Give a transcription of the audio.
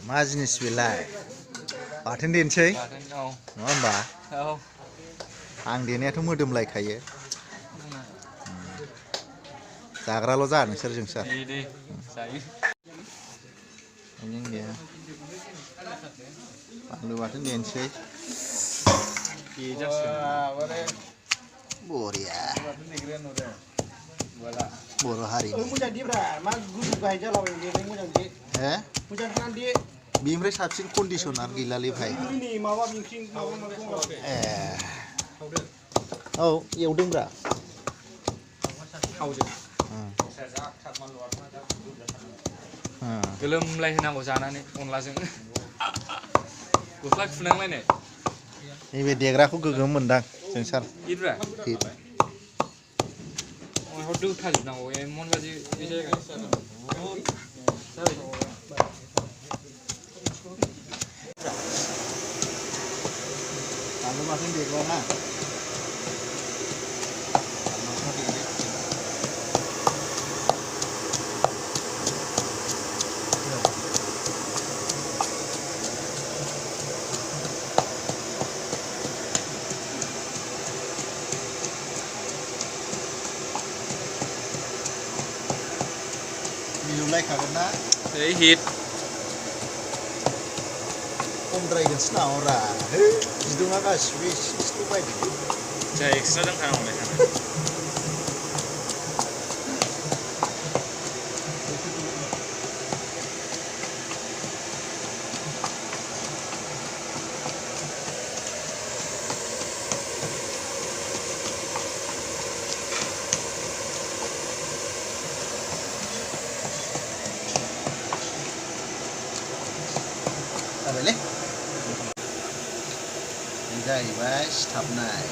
मा जिनिस बेलाय बाथोन देनोसै नङा होमबा आं देनायाथ' मोदोमलायखायो जाग्राल' जा नोंसोर जोंसार बानलु बाथोन देनोसै बरिया बर' हारिनि बिनिफ्राय साबसिन कन्डिसनार गैलालै भाइ औ एवदोंब्रा गोलोमलाय होनांगौ जानानै अनलाजों गस्ला खुनांलायनाय नैबे देग्राखौ गोगोम मोनदां जोंसार हिटब्रा दोथाजोबनांगौ एमन बादि बे जायगा बानलु बाथोन देग्रा ना मिलौलायखागोन ना हिट खमद्रायगोनसो नामाब्रा बिदुङा गासिबो एसेल' बायदों जोंहा एक्सट्रा दोनखानांगौलाय जाबायलै जाहैबाय सिथाबनाय